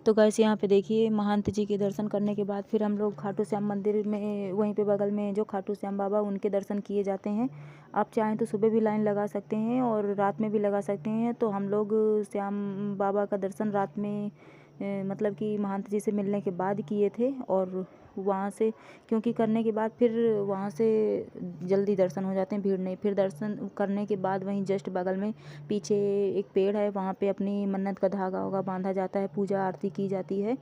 तो गाइस यहाँ पे देखिए महंत जी के दर्शन करने के बाद फिर हम लोग खाटू श्याम मंदिर में, वहीं पे बगल में जो खाटू श्याम बाबा, उनके दर्शन किए जाते हैं। आप चाहें तो सुबह भी लाइन लगा सकते हैं और रात में भी लगा सकते हैं। तो हम लोग श्याम बाबा का दर्शन रात में मतलब कि महंत जी से मिलने के बाद किए थे। और वहाँ से क्योंकि करने के बाद फिर वहाँ से जल्दी दर्शन हो जाते हैं, भीड़ नहीं। फिर दर्शन करने के बाद वहीं जस्ट बगल में पीछे एक पेड़ है, वहाँ पे अपनी मन्नत का धागा वागा बांधा जाता है, पूजा आरती की जाती है।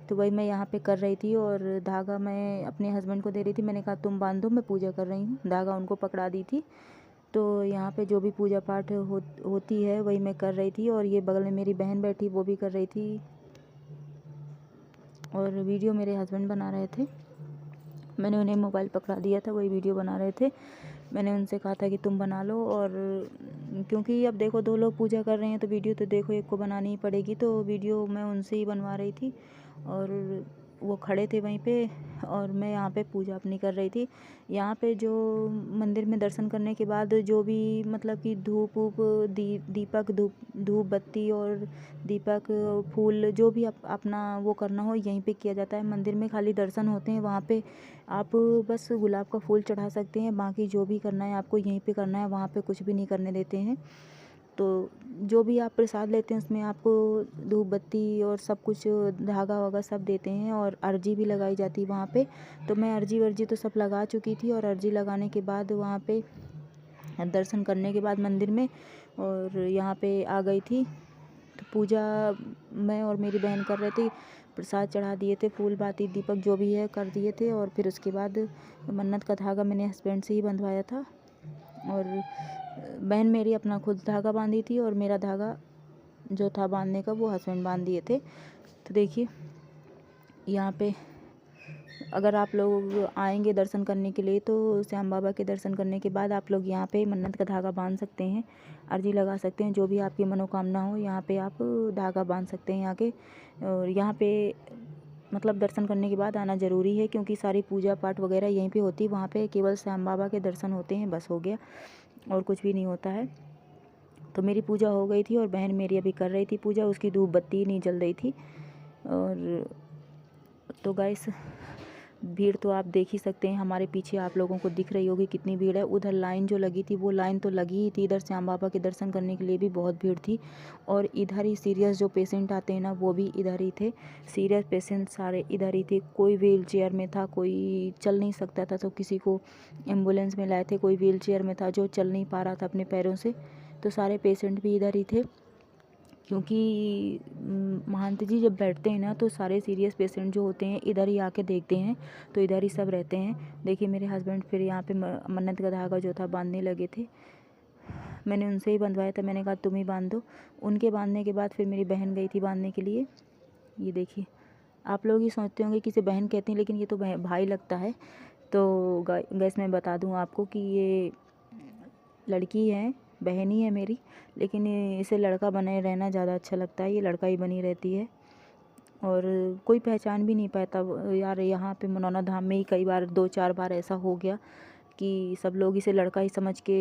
तो वही मैं यहाँ पे कर रही थी और धागा मैं अपने हस्बैंड को दे रही थी। मैंने कहा तुम बांधो, मैं पूजा कर रही हूँ। धागा उनको पकड़ा दी थी। तो यहाँ पे जो भी पूजा पाठ होती है वही मैं कर रही थी। और ये बगल में मेरी बहन बैठी, वो भी कर रही थी। और वीडियो मेरे हस्बैंड बना रहे थे। मैंने उन्हें मोबाइल पकड़ा दिया था, वही वीडियो बना रहे थे। मैंने उनसे कहा था कि तुम बना लो। और क्योंकि अब देखो 2 लोग पूजा कर रहे हैं तो वीडियो तो देखो एक को बनानी ही पड़ेगी। तो वीडियो मैं उनसे ही बनवा रही थी और वो खड़े थे वहीं पे और मैं यहाँ पे पूजा अपनी कर रही थी। यहाँ पे जो मंदिर में दर्शन करने के बाद जो भी मतलब कि धूप वूप दीपक धूप बत्ती और दीपक फूल जो भी अपना वो करना हो यहीं पे किया जाता है। मंदिर में खाली दर्शन होते हैं, वहाँ पे आप बस गुलाब का फूल चढ़ा सकते हैं। बाकी जो भी करना है आपको यहीं पे करना है, वहाँ पे कुछ भी नहीं करने देते हैं। तो जो भी आप प्रसाद लेते हैं उसमें आपको धूप बत्ती और सब कुछ धागा वागा सब देते हैं। और अर्जी भी लगाई जाती है वहाँ पे। तो मैं अर्जी वर्जी तो सब लगा चुकी थी और अर्जी लगाने के बाद वहाँ पे दर्शन करने के बाद मंदिर में और यहाँ पे आ गई थी। तो पूजा मैं और मेरी बहन कर रहे थे, प्रसाद चढ़ा दिए थे, फूल बाती दीपक जो भी है कर दिए थे। और फिर उसके बाद मन्नत का धागा मैंने हस्बैंड से ही बंधवाया था। और बहन मेरी अपना खुद धागा बांधी थी और मेरा धागा जो था बांधने का वो हस्बैंड बांध दिए थे। तो देखिए यहाँ पे अगर आप लोग आएंगे दर्शन करने के लिए तो श्याम बाबा के दर्शन करने के बाद आप लोग यहाँ पे मन्नत का धागा बांध सकते हैं, अर्जी लगा सकते हैं। जो भी आपकी मनोकामना हो यहाँ पे आप धागा बांध सकते हैं आके। और यहाँ पे मतलब दर्शन करने के बाद आना ज़रूरी है क्योंकि सारी पूजा पाठ वगैरह यहीं पे होती है। वहाँ पे केवल श्याम बाबा के दर्शन होते हैं, बस हो गया और कुछ भी नहीं होता है। तो मेरी पूजा हो गई थी और बहन मेरी अभी कर रही थी पूजा, उसकी धूप बत्ती नहीं जल रही थी। और तो गाइस भीड़ तो आप देख ही सकते हैं, हमारे पीछे आप लोगों को दिख रही होगी कितनी भीड़ है। उधर लाइन जो लगी थी वो लाइन तो लगी ही थी, इधर श्याम बाबा के दर्शन करने के लिए भी बहुत भीड़ थी। और इधर ही सीरियस जो पेशेंट आते हैं ना वो भी इधर ही थे, सीरियस पेशेंट सारे इधर ही थे। कोई व्हील चेयर में था, कोई चल नहीं सकता था तो किसी को एम्बुलेंस में लाए थे, कोई व्हील चेयर में था जो चल नहीं पा रहा था अपने पैरों से। तो सारे पेशेंट भी इधर ही थे क्योंकि महंत जी जब बैठते हैं ना तो सारे सीरियस पेशेंट जो होते हैं इधर ही आके देखते हैं, तो इधर ही सब रहते हैं। देखिए मेरे हस्बैंड फिर यहाँ पे मन्नत का धागा जो था बांधने लगे थे, मैंने उनसे ही बंधवाया था। मैंने कहा तुम ही बांध दो। उनके बांधने के बाद फिर मेरी बहन गई थी बांधने के लिए। ये देखिए आप लोग ही सोचते होंगे कि इसे बहन कहते हैं लेकिन ये तो भाई लगता है। तो गैस मैं बता दूँ आपको कि ये लड़की है, बहन ही है मेरी, लेकिन इसे लड़का बने रहना ज़्यादा अच्छा लगता है, ये लड़का ही बनी रहती है। और कोई पहचान भी नहीं पाता यार। यहाँ पे मनौना धाम में ही कई बार 2-4 बार ऐसा हो गया कि सब लोग इसे लड़का ही समझ के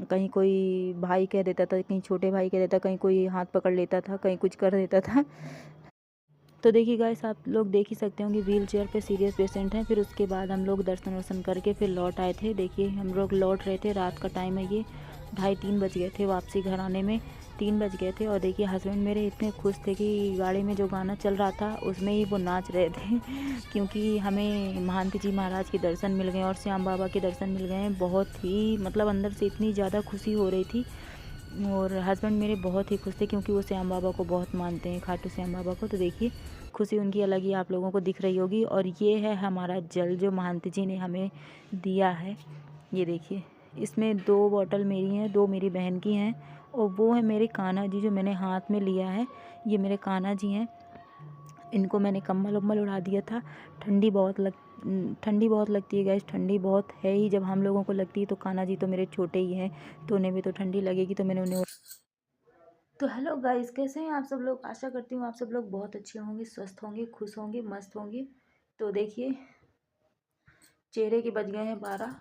कहीं कोई भाई कह देता था, कहीं छोटे भाई कह देता, कहीं कोई हाथ पकड़ लेता था, कहीं कुछ कर देता था। तो देखिए गाइस आप लोग देख ही सकते होंगे व्हील चेयर पे सीरियस पेशेंट हैं। फिर उसके बाद हम लोग दर्शन वर्शन करके फिर लौट आए थे। देखिए हम लोग लौट रहे थे, रात का टाइम है, ये 2:30-3 बज गए थे वापसी घर आने में, 3 बज गए थे। और देखिए हस्बैंड मेरे इतने खुश थे कि गाड़ी में जो गाना चल रहा था उसमें ही वो नाच रहे थे क्योंकि हमें महंत जी महाराज के दर्शन मिल गए और श्याम बाबा के दर्शन मिल गए हैं। बहुत ही मतलब अंदर से इतनी ज़्यादा खुशी हो रही थी। और हस्बैंड मेरे बहुत ही खुश थे क्योंकि वो श्याम बाबा को बहुत मानते हैं, खाटू श्याम बाबा को। तो देखिए खुशी उनकी अलग ही आप लोगों को दिख रही होगी। और ये है हमारा जल जो महंत जी ने हमें दिया है। ये देखिए इसमें 2 बॉटल मेरी हैं, 2 मेरी बहन की हैं और वो है मेरे कान्हा जी जो मैंने हाथ में लिया है, ये मेरे कान्हा जी हैं। इनको मैंने कम्बल वम्बल उड़ा दिया था। ठंडी बहुत लगती है गैस, ठंडी बहुत है ही। जब हम लोगों को लगती है तो कान्हा जी तो मेरे छोटे ही हैं तो उन्हें भी तो ठंडी लगेगी, तो मैंने उन्हें। तो हेलो गाइस, कैसे हैं आप सब लोग? आशा करती हूँ आप सब लोग बहुत अच्छे होंगे, स्वस्थ होंगे, खुश होंगे, मस्त होंगे। तो देखिए चेहरे के बज गए हैं 12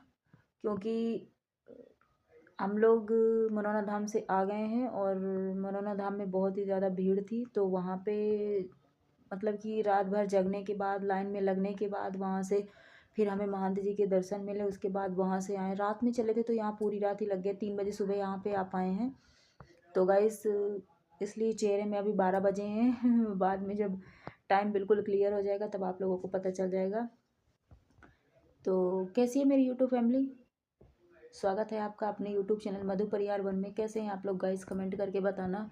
क्योंकि हम लोग मनौना धाम से आ गए हैं और मनौना धाम में बहुत ही ज़्यादा भीड़ थी। तो वहाँ पे मतलब कि रात भर जगने के बाद, लाइन में लगने के बाद, वहाँ से फिर हमें महंत जी के दर्शन मिले। उसके बाद वहाँ से आए, रात में चले थे तो यहाँ पूरी रात ही लग गई, 3 बजे सुबह यहाँ पे आ पाए हैं। तो गाइस इसलिए चेहरे में अभी 12 बजे हैं बाद में जब टाइम बिल्कुल क्लियर हो जाएगा तब आप लोगों को पता चल जाएगा। तो कैसी है मेरी यूट्यूब फैमिली? स्वागत है आपका अपने यूट्यूब चैनल मधु परिवार वन में। कैसे हैं आप लोग गाइस, कमेंट करके बताना।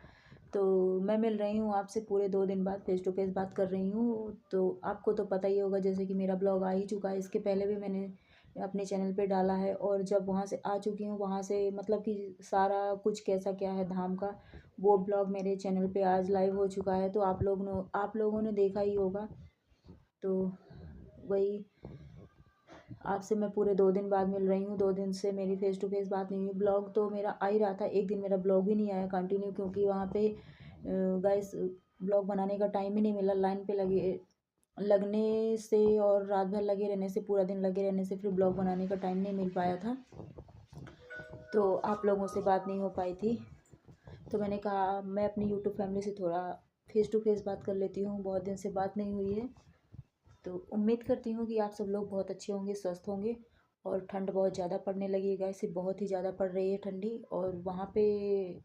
तो मैं मिल रही हूँ आपसे पूरे 2 दिन बाद, फेस टू फेस बात कर रही हूँ। तो आपको तो पता ही होगा जैसे कि मेरा ब्लॉग आ ही चुका है, इसके पहले भी मैंने अपने चैनल पे डाला है। और जब वहाँ से आ चुकी हूँ, वहाँ से मतलब कि सारा कुछ कैसा क्या है धाम का, वो ब्लॉग मेरे चैनल पे आज लाइव हो चुका है। तो आप लोगों ने देखा ही होगा। तो वही आपसे मैं पूरे 2 दिन बाद मिल रही हूँ। 2 दिन से मेरी फेस टू फेस बात नहीं हुई। ब्लॉग तो मेरा आ ही रहा था, एक दिन मेरा ब्लॉग भी नहीं आया कंटिन्यू, क्योंकि वहाँ पे गाइस ब्लॉग बनाने का टाइम ही नहीं मिला। लाइन पे लगने से और रात भर लगे रहने से, पूरा दिन लगे रहने से फिर ब्लॉग बनाने का टाइम नहीं मिल पाया था। तो आप लोगों से बात नहीं हो पाई थी। तो मैंने कहा मैं अपनी यूट्यूब फैमिली से थोड़ा फेस टू फेस बात कर लेती हूँ, बहुत दिन से बात नहीं हुई है। तो उम्मीद करती हूँ कि आप सब लोग बहुत अच्छे होंगे, स्वस्थ होंगे। और ठंड बहुत ज़्यादा पड़ने लगी है गाइस, बहुत ही ज़्यादा पड़ रही है ठंडी। और वहाँ पे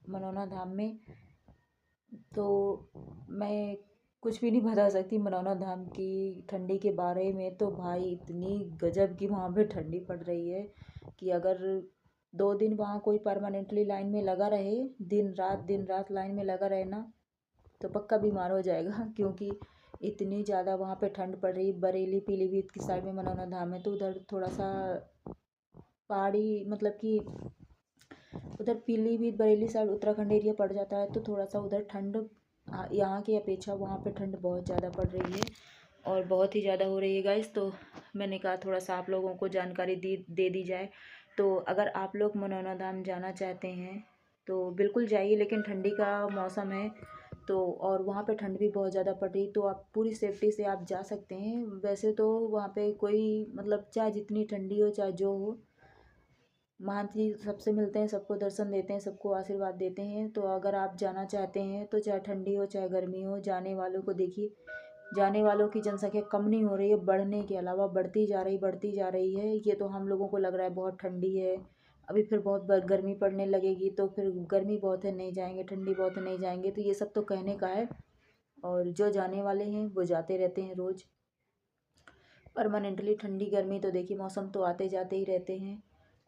मनौना धाम में तो मैं कुछ भी नहीं बता सकती मनौना धाम की ठंडी के बारे में। तो भाई इतनी गजब की वहाँ पे ठंडी पड़ रही है कि अगर 2 दिन वहाँ कोई परमानेंटली लाइन में लगा रहे, दिन रात लाइन में लगा रहे ना, तो पक्का बीमार हो जाएगा क्योंकि इतनी ज़्यादा वहाँ पे ठंड पड़ रही। बरेली पीलीभीत की साइड में मनौना धाम है, तो उधर थोड़ा सा पहाड़ी मतलब कि उधर पीलीभीत बरेली साइड उत्तराखंड एरिया पड़ जाता है। तो थोड़ा सा उधर ठंड यहाँ की अपेक्षा वहाँ पे ठंड बहुत ज़्यादा पड़ रही है और बहुत ही ज़्यादा हो रही है गाइस। तो मैंने कहा थोड़ा सा आप लोगों को जानकारी दे दी जाए। तो अगर आप लोग मनौना धाम जाना चाहते हैं तो बिल्कुल जाइए, लेकिन ठंडी का मौसम है तो, और वहाँ पे ठंड भी बहुत ज़्यादा पड़ रही, तो आप पूरी सेफ्टी से आप जा सकते हैं। वैसे तो वहाँ पे कोई मतलब चाहे जितनी ठंडी हो चाहे जो हो, महंत जी सबसे मिलते हैं, सबको दर्शन देते हैं, सबको आशीर्वाद देते हैं। तो अगर आप जाना चाहते हैं तो चाहे ठंडी हो चाहे गर्मी हो, जाने वालों को देखिए, जाने वालों की जनसंख्या कम नहीं हो रही है, बढ़ने के अलावा बढ़ती जा रही है। ये तो हम लोगों को लग रहा है बहुत ठंडी है, अभी फिर बहुत गर्मी पड़ने लगेगी, तो फिर गर्मी बहुत है नहीं जाएंगे, ठंडी बहुत है नहीं जाएंगे, तो ये सब तो कहने का है। और जो जाने वाले हैं वो जाते रहते हैं रोज़। परमानेंटली ठंडी गर्मी तो देखिए मौसम तो आते जाते ही रहते हैं।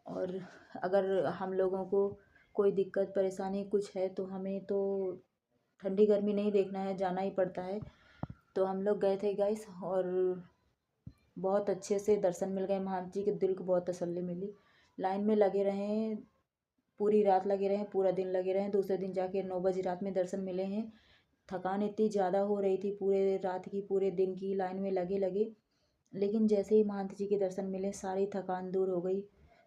और अगर हम लोगों को कोई दिक्कत परेशानी कुछ है तो हमें तो ठंडी गर्मी नहीं देखना है, जाना ही पड़ता है। तो हम लोग गए थे गाइस और बहुत अच्छे से दर्शन मिल गए, महंत जी के दिल को बहुत तसल्ली मिली। लाइन में लगे रहें, पूरी रात लगे रहें, पूरा दिन लगे रहें, दूसरे दिन जाके 9 बजे रात में दर्शन मिले हैं। थकान इतनी ज़्यादा हो रही थी पूरे रात की, पूरे दिन की लाइन में लगे लगे, लेकिन जैसे ही महंत जी के दर्शन मिले सारी थकान दूर हो गई।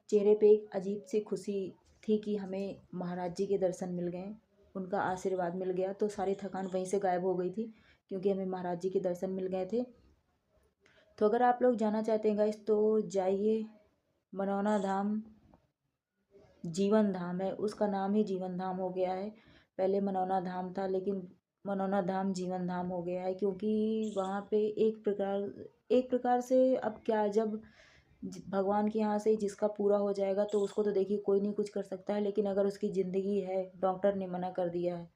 चेहरे पे एक अजीब सी खुशी थी कि हमें महाराज जी के दर्शन मिल गए, उनका आशीर्वाद मिल गया, तो सारी थकान वहीं से गायब हो गई थी क्योंकि हमें महाराज जी के दर्शन मिल गए थे। तो अगर आप लोग जाना चाहते हैं गाइस तो जाइए। मनौना धाम जीवन धाम है, उसका नाम ही जीवन धाम हो गया है। पहले मनौना धाम था लेकिन मनौना धाम जीवन धाम हो गया है, क्योंकि वहाँ पे एक प्रकार से अब क्या, जब भगवान के यहाँ से जिसका पूरा हो जाएगा तो उसको तो देखिए कोई नहीं कुछ कर सकता है, लेकिन अगर उसकी ज़िंदगी है, डॉक्टर ने मना कर दिया है,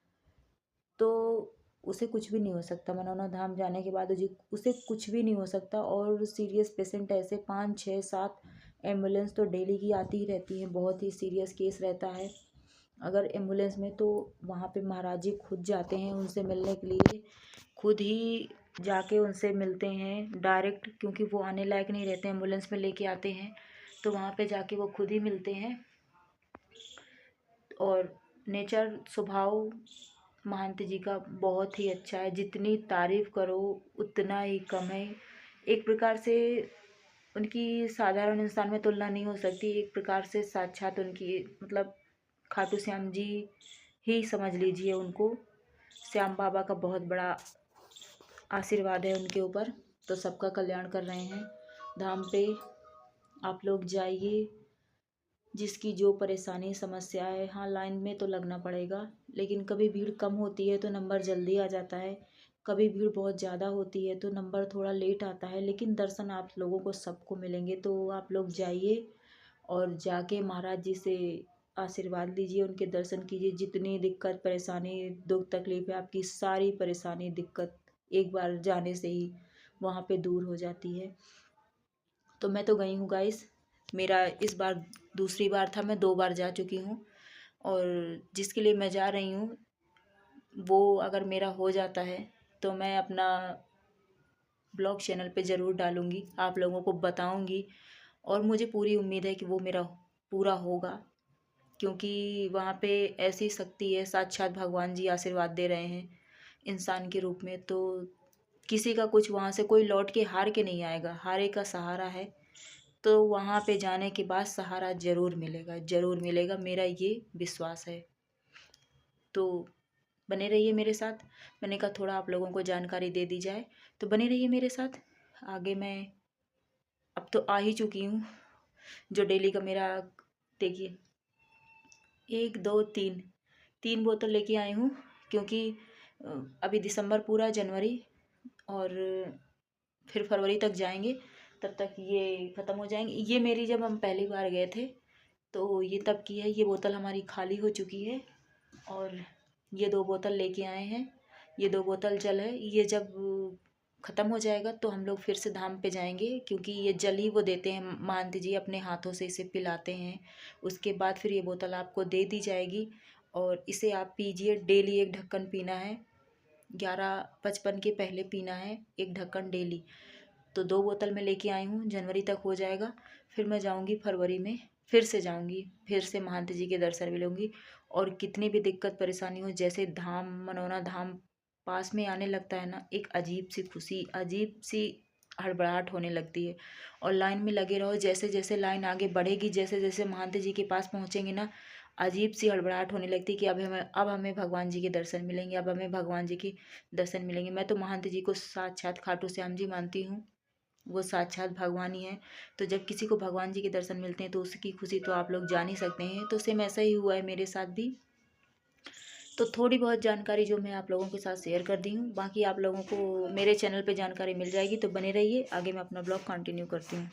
तो उसे कुछ भी नहीं हो सकता। मनौना धाम जाने के बाद उसे कुछ भी नहीं हो सकता। और सीरियस पेशेंट ऐसे 5 6 7 एम्बुलेंस तो डेली की आती ही रहती हैं, बहुत ही सीरियस केस रहता है अगर एम्बुलेंस में, तो वहाँ पे महाराज जी खुद जाते हैं उनसे मिलने के लिए, खुद ही जाके उनसे मिलते हैं डायरेक्ट, क्योंकि वो आने लायक नहीं रहते, एम्बुलेंस में लेके आते हैं, तो वहाँ पे जाके वो खुद ही मिलते हैं। और नेचर स्वभाव महंत जी का बहुत ही अच्छा है, जितनी तारीफ़ करो उतना ही कम है। एक प्रकार से उनकी साधारण इंसान में तुलना नहीं हो सकती, एक प्रकार से साक्षात उनकी मतलब खाटू श्याम जी ही समझ लीजिए उनको। श्याम बाबा का बहुत बड़ा आशीर्वाद है उनके ऊपर, तो सबका कल्याण कर रहे हैं धाम पे। आप लोग जाइए, जिसकी जो परेशानी समस्या है, हाँ लाइन में तो लगना पड़ेगा, लेकिन कभी भीड़ कम होती है तो नंबर जल्दी आ जाता है, कभी भीड़ बहुत ज़्यादा होती है तो नंबर थोड़ा लेट आता है, लेकिन दर्शन आप लोगों को सबको मिलेंगे। तो आप लोग जाइए और जाके महाराज जी से आशीर्वाद लीजिए, उनके दर्शन कीजिए। जितनी दिक्कत परेशानी दुख तकलीफ है, आपकी सारी परेशानी दिक्कत एक बार जाने से ही वहाँ पे दूर हो जाती है। तो मैं तो गई हूँ गाइस, मेरा इस बार दूसरी बार था, मैं 2 बार जा चुकी हूँ। और जिसके लिए मैं जा रही हूँ वो अगर मेरा हो जाता है तो मैं अपना ब्लॉग चैनल पे ज़रूर डालूँगी, आप लोगों को बताऊँगी। और मुझे पूरी उम्मीद है कि वो मेरा पूरा होगा, क्योंकि वहाँ पे ऐसी शक्ति है, साक्षात भगवान जी आशीर्वाद दे रहे हैं इंसान के रूप में। तो किसी का कुछ वहाँ से कोई लौट के हार के नहीं आएगा, हारे का सहारा है। तो वहाँ पे जाने के बाद सहारा ज़रूर मिलेगा, ज़रूर मिलेगा, मेरा ये विश्वास है। तो बने रहिए मेरे साथ। मैंने कहा थोड़ा आप लोगों को जानकारी दे दी जाए, तो बने रहिए मेरे साथ। आगे मैं अब तो आ ही चुकी हूँ। जो डेली का मेरा, देखिए 1 2 3 बोतल लेके आई हूँ, क्योंकि अभी दिसंबर पूरा, जनवरी और फिर फरवरी तक जाएंगे, तब तक ये ख़त्म हो जाएंगे। ये मेरी जब हम पहली बार गए थे तो ये तब की है, ये बोतल हमारी खाली हो चुकी है। और ये 2 बोतल लेके आए हैं, ये 2 बोतल जल है। ये जब ख़त्म हो जाएगा तो हम लोग फिर से धाम पे जाएंगे, क्योंकि ये जल ही वो देते हैं, महंत जी अपने हाथों से इसे पिलाते हैं। उसके बाद फिर ये बोतल आपको दे दी जाएगी और इसे आप पीजिए। डेली 1 ढक्कन पीना है, 11:55 के पहले पीना है 1 ढक्कन डेली। तो 2 बोतल मैं लेके आई हूँ, जनवरी तक हो जाएगा। फिर मैं जाऊँगी फरवरी में, फिर से जाऊँगी, फिर से महंत जी के दर्शन भी लूँगी। और कितनी भी दिक्कत परेशानी हो, जैसे धाम मनौना धाम पास में आने लगता है ना, एक अजीब सी खुशी, अजीब सी हड़बड़ाहट होने लगती है। और लाइन में लगे रहो, जैसे जैसे लाइन आगे बढ़ेगी, जैसे जैसे महंत जी के पास पहुँचेंगे ना, अजीब सी हड़बड़ाहट होने लगती है कि अब हमें भगवान जी के दर्शन मिलेंगे, अब हमें भगवान जी के दर्शन मिलेंगे। मैं तो महंत जी को साक्षात खाटू श्याम जी मानती हूँ, वो साक्षात भगवान ही हैं। तो जब किसी को भगवान जी के दर्शन मिलते हैं तो उसकी खुशी तो आप लोग जान ही सकते हैं। तो सेम ऐसा ही हुआ है मेरे साथ भी। तो थोड़ी बहुत जानकारी जो मैं आप लोगों के साथ शेयर कर दी हूँ, बाकी आप लोगों को मेरे चैनल पे जानकारी मिल जाएगी। तो बने रहिए, आगे मैं अपना ब्लॉग कंटिन्यू करती हूँ।